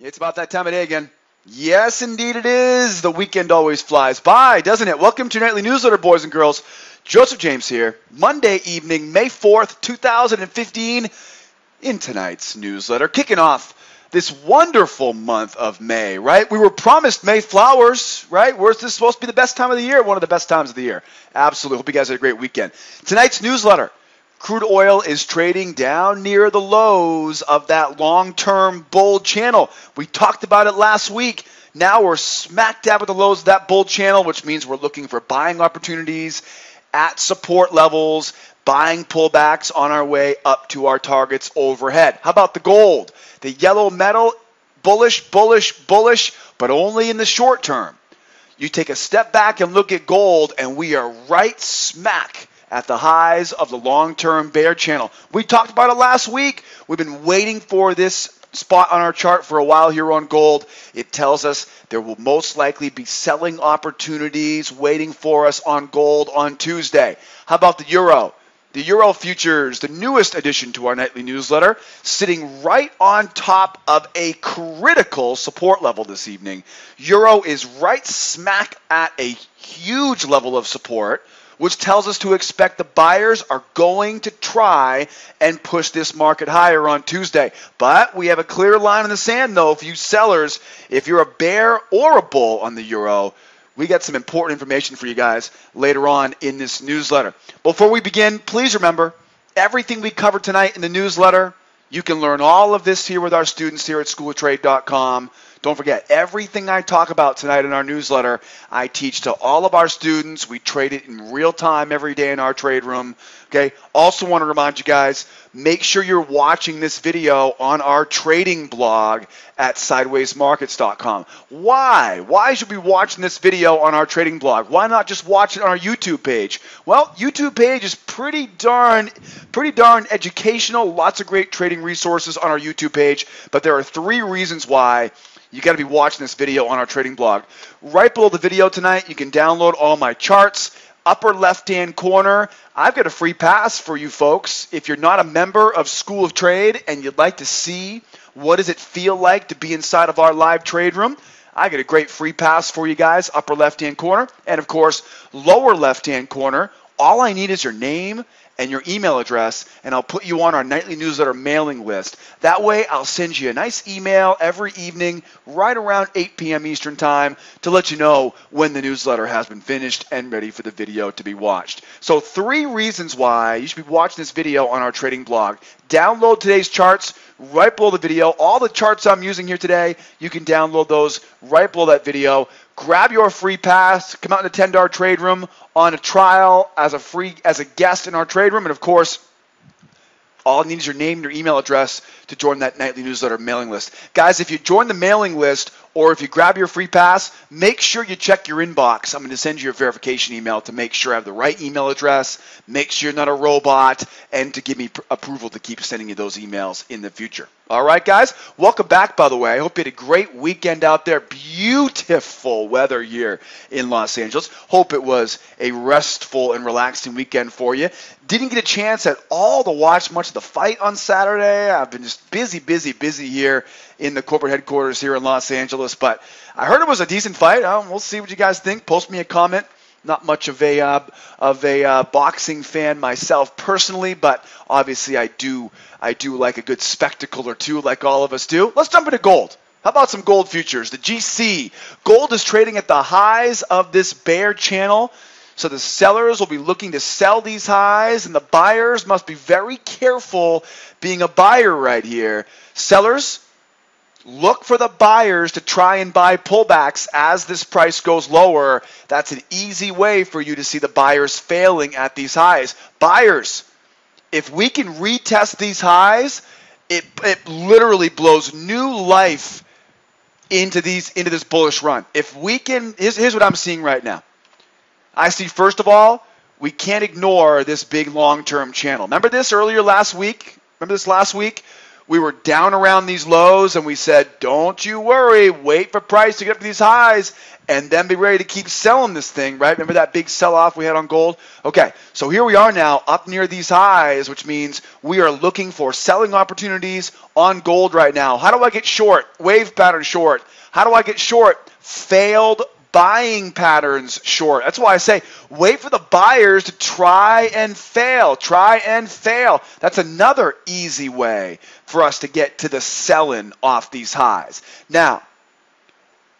It's about that time of day again. Yes, indeed it is. The weekend always flies by, doesn't it? Welcome to your nightly newsletter, boys and girls. Joseph James here. Monday evening, May 4th, 2015, in tonight's newsletter. Kicking off this wonderful month of May, right? We were promised May flowers, right? Where's this supposed to be the best time of the year? One of the best times of the year. Absolutely. Hope you guys had a great weekend. Tonight's newsletter. Crude oil is trading down near the lows of that long-term bull channel. We talked about it last week. Now we're smack dab at the lows of that bull channel, which means we're looking for buying opportunities at support levels, buying pullbacks on our way up to our targets overhead. How about the gold? The yellow metal, bullish, bullish, bullish, but only in the short term. You take a step back and look at gold, and we are right smack at the highs of the long-term bear channel. We talked about it last week. We've been waiting for this spot on our chart for a while here on gold. It tells us there will most likely be selling opportunities waiting for us on gold on Tuesday. How about the euro? The euro futures, the newest addition to our nightly newsletter, sitting right on top of a critical support level this evening. Euro is right smack at a huge level of support, which tells us to expect the buyers are going to try and push this market higher on Tuesday. But we have a clear line in the sand, though, for you sellers. If you're a bear or a bull on the euro, we got some important information for you guys later on in this newsletter. Before we begin, please remember, everything we cover tonight in the newsletter, you can learn all of this here with our students here at schooloftrade.com. Don't forget, everything I talk about tonight in our newsletter, I teach to all of our students. We trade it in real time every day in our trade room. Okay. Also want to remind you guys, make sure you're watching this video on our trading blog at sidewaysmarkets.com. Why? Why should we be watching this video on our trading blog? Why not just watch it on our YouTube page? Well, YouTube page is pretty darn educational. Lots of great trading resources on our YouTube page. But there are 3 reasons why you got to be watching this video on our trading blog. Right below the video tonight, you can download all my charts. Upper left-hand corner, I've got a free pass for you folks. If you're not a member of School of Trade and you'd like to see what does it feel like to be inside of our live trade room, I got a great free pass for you guys, upper left-hand corner. And, of course, lower left-hand corner, all I need is your name and your email address, and I'll put you on our nightly newsletter mailing list. That way, I'll send you a nice email every evening right around 8 p.m. Eastern Time to let you know when the newsletter has been finished and ready for the video to be watched. So 3 reasons why you should be watching this video on our trading blog. Download today's charts right below the video. All the charts I'm using here today, you can download those right below that video. Grab your free pass, come out in the $10 trade room on a trial as a guest in our trade room, and of course, all I need is your name and your email address to join that nightly newsletter mailing list. Guys, if you join the mailing list or if you grab your free pass, make sure you check your inbox. I'm going to send you a verification email to make sure I have the right email address, make sure you're not a robot, and to give me approval to keep sending you those emails in the future. All right, guys, welcome back, by the way. I hope you had a great weekend out there. Beautiful weather here in Los Angeles. Hope it was a restful and relaxing weekend for you. Didn't get a chance at all to watch much of the fight on Saturday. I've been just busy here in the corporate headquarters here in Los Angeles, but I heard it was a decent fight. We'll see what you guys think. Post me a comment. Not much of a boxing fan myself personally, but obviously I do like a good spectacle or two, like all of us do. Let's jump into gold. How about some gold futures? The GC. Gold is trading at the highs of this bear channel. So the sellers will be looking to sell these highs, and the buyers must be very careful being a buyer right here. Sellers, look for the buyers to try and buy pullbacks as this price goes lower. That's an easy way for you to see the buyers failing at these highs. Buyers, if we can retest these highs, it literally blows new life into this bullish run. If we can, here's what I'm seeing right now. I see, first of all, we can't ignore this big long-term channel. Remember this last week? We were down around these lows, and we said, don't you worry, wait for price to get up to these highs, and then be ready to keep selling this thing, right? Remember that big sell-off we had on gold? Okay, so here we are now up near these highs, which means we are looking for selling opportunities on gold right now. How do I get short? Wave pattern short. How do I get short? Failed buying patterns short. That's why I say wait for the buyers to try and fail. Try and fail. That's another easy way for us to get to the selling off these highs. Now,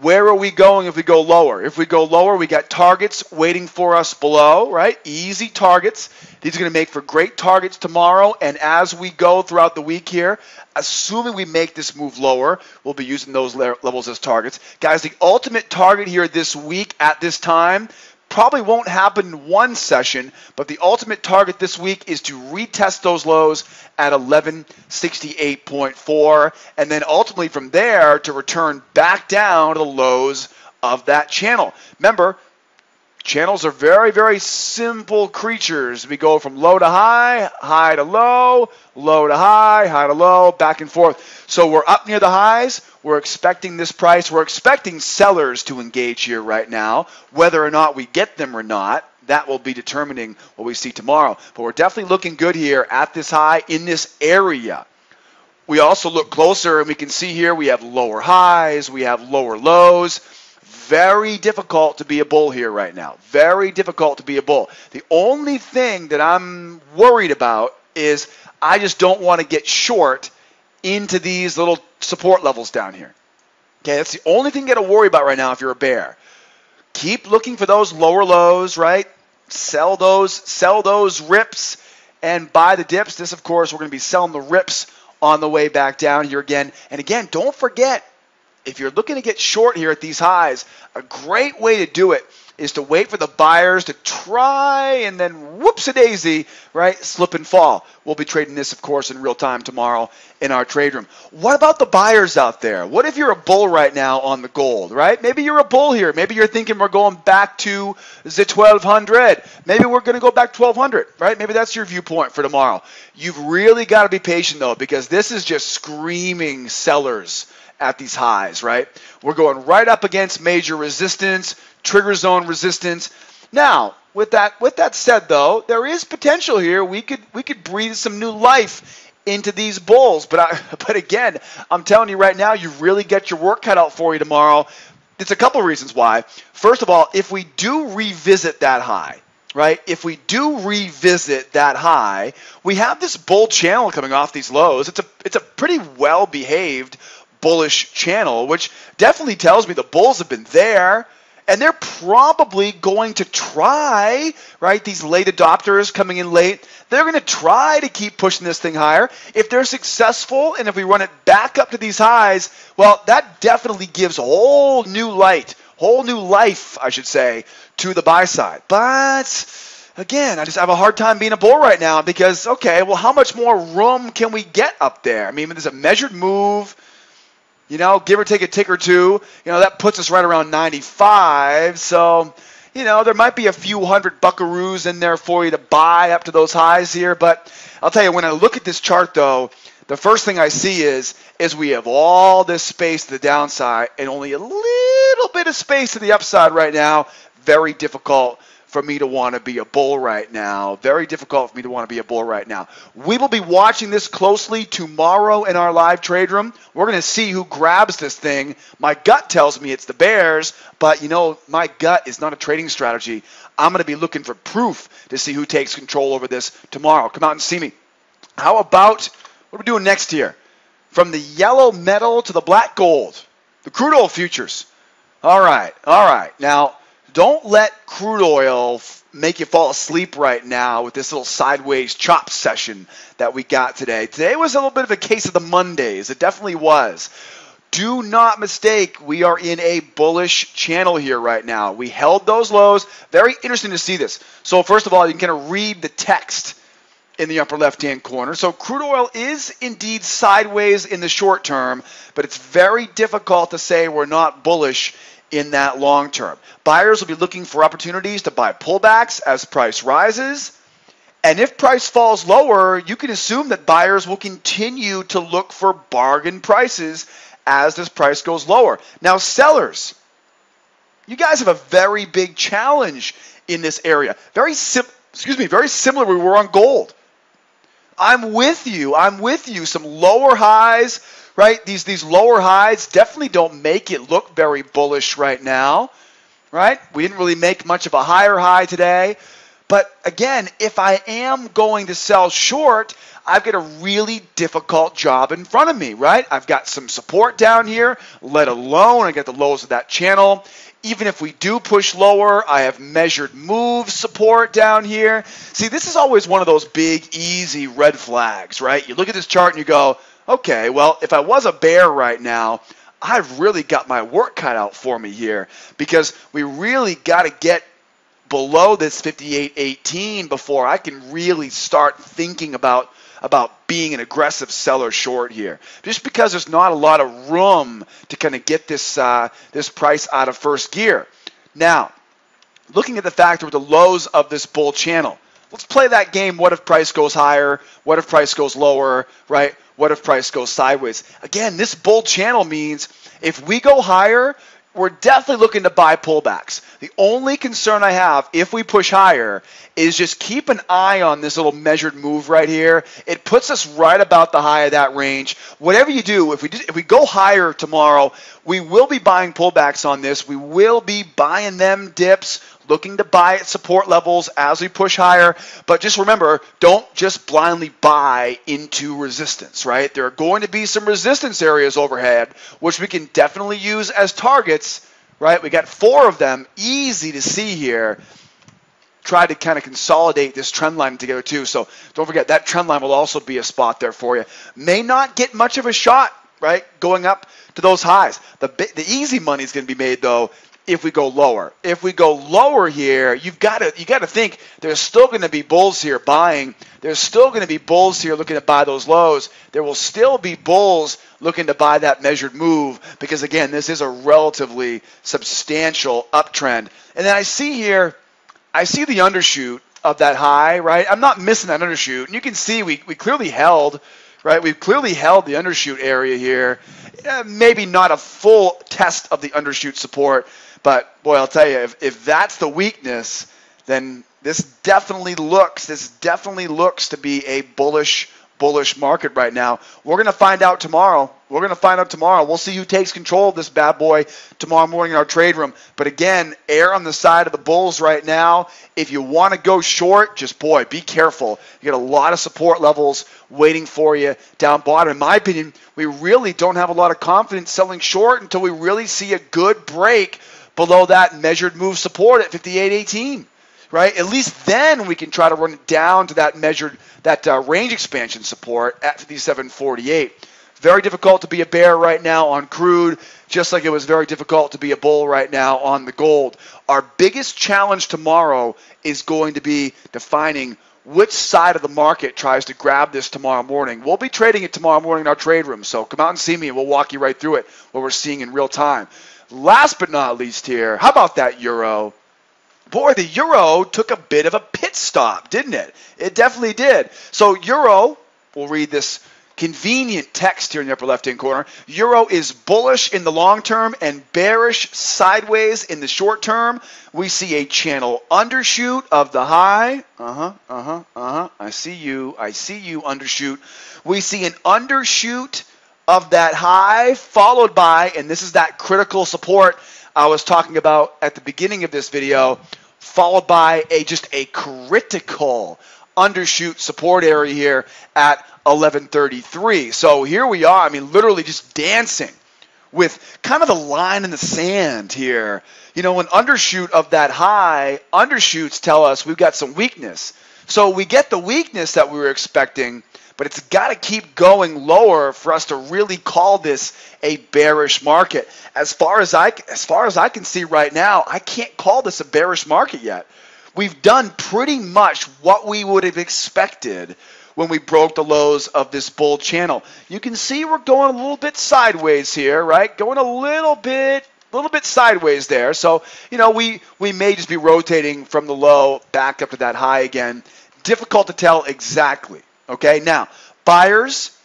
where are we going if we go lower? If we go lower, we got targets waiting for us below, right? Easy targets. These are going to make for great targets tomorrow. And as we go throughout the week here, assuming we make this move lower, we'll be using those levels as targets. Guys, the ultimate target here this week at this time probably won't happen in one session, but the ultimate target this week is to retest those lows at 1168.4, and then ultimately from there to return back down to the lows of that channel. Remember, channels are very, very simple creatures. We go from low to high, high to low, low to high, high to low, back and forth. So we're up near the highs. We're expecting this price. We're expecting sellers to engage here right now. Whether or not we get them or not, that will be determining what we see tomorrow. But we're definitely looking good here at this high in this area. We also look closer and we can see here we have lower highs, we have lower lows. Very difficult to be a bull here right now. Very difficult to be a bull. The only thing that I'm worried about is I just don't want to get short into these little support levels down here. Okay, that's the only thing you got to worry about right now if you're a bear. Keep looking for those lower lows, right? Sell those rips and buy the dips. This, of course, we're going to be selling the rips on the way back down here again. And again, don't forget, if you're looking to get short here at these highs, a great way to do it is to wait for the buyers to try and then whoops-a-daisy, right, slip and fall. We'll be trading this, of course, in real time tomorrow in our trade room. What about the buyers out there? What if you're a bull right now on the gold, right? Maybe you're a bull here. Maybe you're thinking we're going back to the 1200. Maybe we're going to go back 1200, right? Maybe that's your viewpoint for tomorrow. You've really got to be patient, though, because this is just screaming sellers at these highs, right? We're going right up against major resistance, trigger zone resistance. Now, with that said, though, there is potential here. We could breathe some new life into these bulls. But again, I'm telling you right now, you really get your work cut out for you tomorrow. It's a couple reasons why. First of all, if we do revisit that high, right? If we do revisit that high, we have this bull channel coming off these lows. It's a pretty well-behaved bullish channel, which definitely tells me the bulls have been there, and they're probably going to try, right, these late adopters coming in late, they're going to try to keep pushing this thing higher. If they're successful, and if we run it back up to these highs, well, that definitely gives a whole new life, I should say, to the buy side. But again, I just have a hard time being a bull right now because, okay, well, how much more room can we get up there? I mean, there's a measured move, you know, give or take a tick or two, you know, that puts us right around 95. So, you know, there might be a few hundred buckaroos in there for you to buy up to those highs here. But I'll tell you, when I look at this chart, though, the first thing I see is we have all this space to the downside and only a little bit of space to the upside right now. Very difficult for me to want to be a bull right now. Very difficult for me to want to be a bull right now. We will be watching this closely tomorrow in our live trade room. We're going to see who grabs this thing. My gut tells me it's the bears, but you know, my gut is not a trading strategy. I'm going to be looking for proof to see who takes control over this tomorrow. Come out and see me. How about, what are we doing next here? From the yellow metal to the black gold, the crude oil futures. All right. Now, don't let crude oil make you fall asleep right now with this little sideways chop session that we got today. Today was a little bit of a case of the Mondays. It definitely was. Do not mistake, we are in a bullish channel here right now. We held those lows. Very interesting to see this. So first of all, you can kind of read the text in the upper left-hand corner. So crude oil is indeed sideways in the short term, but it's very difficult to say we're not bullish in that long term. Buyers will be looking for opportunities to buy pullbacks as price rises, And if price falls lower, you can assume that buyers will continue to look for bargain prices as this price goes lower. Now, sellers, you guys have a very big challenge in this area. Very similar we were on gold. I'm with you. Some lower highs, right? These lower highs definitely don't make it look very bullish right now, right? We didn't really make much of a higher high today. But again, if I am going to sell short, I've got a really difficult job in front of me, right? I've got some support down here, let alone I get the lows of that channel. Even if we do push lower, I have measured move support down here. See, this is always one of those big, easy red flags, right? You look at this chart and you go, okay, well, if I was a bear right now, I've really got my work cut out for me here because we really got to get below this 58.18 before I can really start thinking about being an aggressive seller short here. Just because there's not a lot of room to kind of get this price out of first gear. Now, looking at the factor with the lows of this bull channel, let's play that game. What if price goes higher? What if price goes lower, right? What if price goes sideways? Again, this bull channel means if we go higher, we're definitely looking to buy pullbacks. The only concern I have if we push higher is just keep an eye on this little measured move right here. It puts us right about the high of that range. Whatever you do, if we go higher tomorrow, we will be buying pullbacks on this. We will be buying them dips, looking to buy at support levels as we push higher. But just remember, don't just blindly buy into resistance, right? There are going to be some resistance areas overhead, which we can definitely use as targets, right? We got 4 of them, easy to see here. Try to kind of consolidate this trend line together too. So don't forget, that trend line will also be a spot there for you. May not get much of a shot, right, going up to those highs. The easy money is going to be made, though, if we go lower. If we go lower here, you got to think there's still going to be bulls here buying. There's still going to be bulls here looking to buy those lows. There will still be bulls looking to buy that measured move because, again, this is a relatively substantial uptrend. And then I see the undershoot of that high, right? I'm not missing that undershoot. And you can see we clearly held, right? We've clearly held the undershoot area here. Maybe not a full test of the undershoot support, but boy, I'll tell you, if that's the weakness, then this definitely looks to be a bullish market right now. We're going to find out tomorrow. We'll see who takes control of this bad boy tomorrow morning in our trade room. But again, err on the side of the bulls right now. If you want to go short, just be careful. You got a lot of support levels waiting for you down bottom. In my opinion, we really don't have a lot of confidence selling short until we really see a good break below that measured move support at 58.18. Right? At least then we can try to run it down to that range expansion support at 57.48. Very difficult to be a bear right now on crude, just like it was very difficult to be a bull right now on the gold. Our biggest challenge tomorrow is going to be defining which side of the market tries to grab this tomorrow morning. We'll be trading it tomorrow morning in our trade room, so come out and see me and we'll walk you right through it, what we're seeing in real time. Last but not least here, how about that euro? Boy, the euro took a bit of a pit stop, didn't it? It definitely did. So euro, we'll read this convenient text here in the upper left-hand corner. Euro is bullish in the long term and bearish sideways in the short term. We see a channel undershoot of the high. I see you undershoot. We see an undershoot of that high followed by, and this is that critical support I was talking about at the beginning of this video, followed by just a critical undershoot support area here at 1133. So here we are, literally just dancing with kind of the line in the sand here. An undershoot of that high, undershoots tell us we've got some weakness. So we get the weakness that we were expecting, but it's got to keep going lower for us to really call this a bearish market. As far as I can see right now, I can't call this a bearish market yet. We've done pretty much what we would have expected when we broke the lows of this bull channel. You can see we're going a little bit sideways here, right? Going a little bit sideways there. So, we may just be rotating from the low back up to that high again. Difficult to tell exactly. Okay, now, buyers,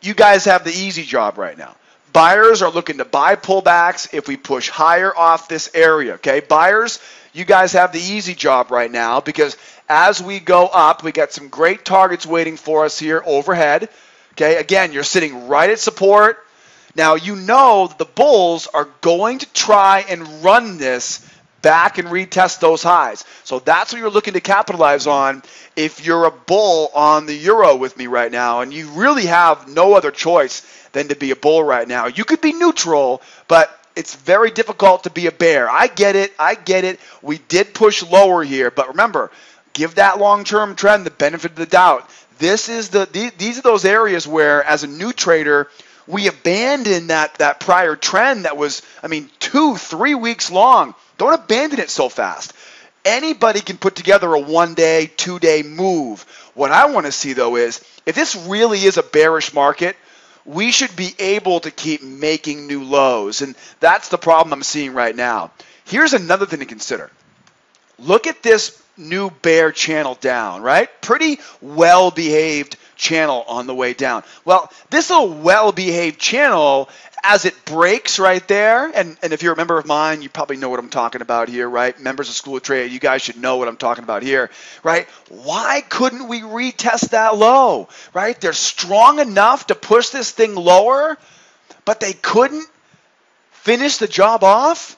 you guys have the easy job right now. Buyers are looking to buy pullbacks if we push higher off this area, okay? Buyers, you guys have the easy job right now because as we go up, we got some great targets waiting for us here overhead, okay? Again, you're sitting right at support. Now, you know that the bulls are going to try and run this back and retest those highs. So that's what you're looking to capitalize on if you're a bull on the euro with me right now, and you really have no other choice than to be a bull right now. You could be neutral, but it's very difficult to be a bear. I get it. We did push lower here, but remember, give that long-term trend the benefit of the doubt. These are those areas where, as a new trader, we abandoned that prior trend that was, 2-3 weeks long. Don't abandon it so fast. Anybody can put together a 1-day, 2-day move. What I want to see, though, is if this really is a bearish market, we should be able to keep making new lows. And that's the problem I'm seeing right now. Here's another thing to consider. Look at this new bear channel down, right? Pretty well-behaved channel on the way down. Well, this little well-behaved channel, as it breaks right there, and if you're a member of mine, you probably know what I'm talking about here, right? Members of School of Trade, you guys should know what I'm talking about here, right? Why couldn't we retest that low, right? They're strong enough to push this thing lower, but they couldn't finish the job off?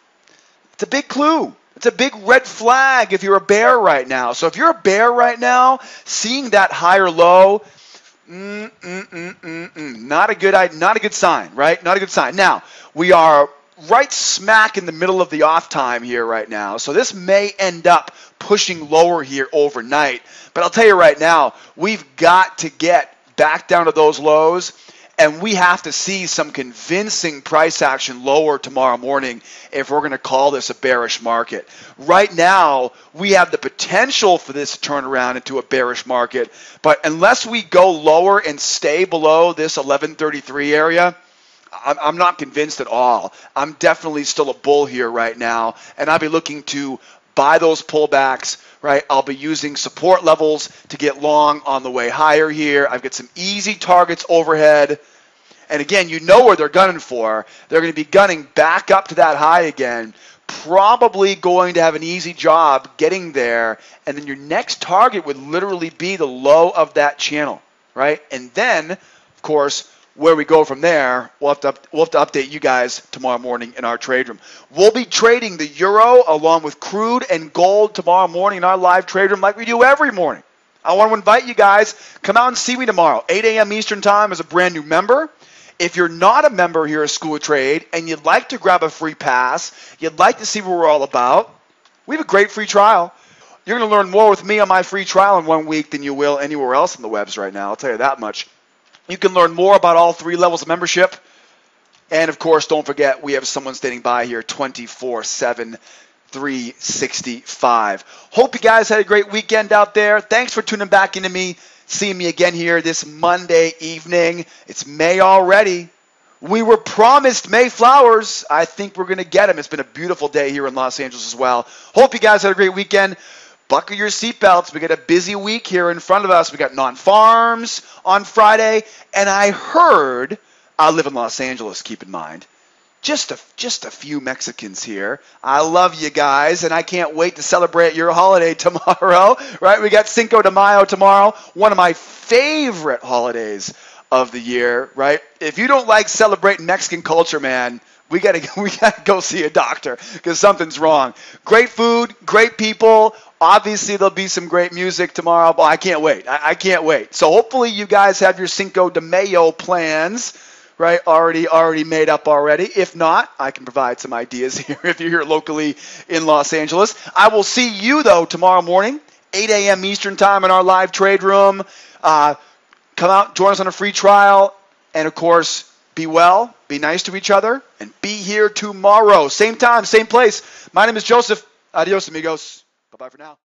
It's a big clue. It's a big red flag if you're a bear right now. So if you're a bear right now, seeing that higher low, not a good sign, right? Not a good sign. Now, we are right smack in the middle of the off time here right now. So this may end up pushing lower here overnight. But I'll tell you right now, we've got to get back down to those lows, and we have to see some convincing price action lower tomorrow morning if we're going to call this a bearish market. Right now, we have the potential for this to turn around into a bearish market, but unless we go lower and stay below this 1133 area, I'm not convinced at all. I'm definitely still a bull here right now, and I'll be looking to buy those pullbacks, right? I'll be using support levels to get long on the way higher here. I've got some easy targets overhead. And again, you know where they're gunning for. They're going to be gunning back up to that high again, probably going to have an easy job getting there. And then your next target would literally be the low of that channel, right? And then, of course, where we go from there, we'll have to update you guys tomorrow morning in our trade room. We'll be trading the euro along with crude and gold tomorrow morning in our live trade room like we do every morning. I want to invite you guys, come out and see me tomorrow, 8 a.m. Eastern Time as a brand new member. If you're not a member here at School of Trade and you'd like to grab a free pass, you'd like to see what we're all about, we have a great free trial. You're going to learn more with me on my free trial in 1 week than you will anywhere else on the webs right now. I'll tell you that much. You can learn more about all 3 levels of membership. And, of course, don't forget, we have someone standing by here 24/7, 365. Hope you guys had a great weekend out there. Thanks for tuning back into me, seeing me again here this Monday evening. It's May already. We were promised May flowers. I think we're going to get them. It's been a beautiful day here in Los Angeles as well. Hope you guys had a great weekend. Buckle your seatbelts. We got a busy week here in front of us. We got non-farms on Friday. And I heard, I live in Los Angeles, keep in mind, just a few Mexicans here. I love you guys, and I can't wait to celebrate your holiday tomorrow, right? We got Cinco de Mayo tomorrow, one of my favorite holidays of the year, right? If you don't like celebrating Mexican culture, man, we gotta go see a doctor because something's wrong. Great food, great people. Obviously, there'll be some great music tomorrow. But I can't wait. I can't wait. So hopefully, you guys have your Cinco de Mayo plans, right? Already made up already. If not, I can provide some ideas here if you're here locally in Los Angeles. I will see you though tomorrow morning, 8 a.m. Eastern Time in our live trade room. Come out, join us on a free trial, and of course, be well, be nice to each other, and be here tomorrow. Same time, same place. My name is Joseph. Adios, amigos. Bye-bye for now.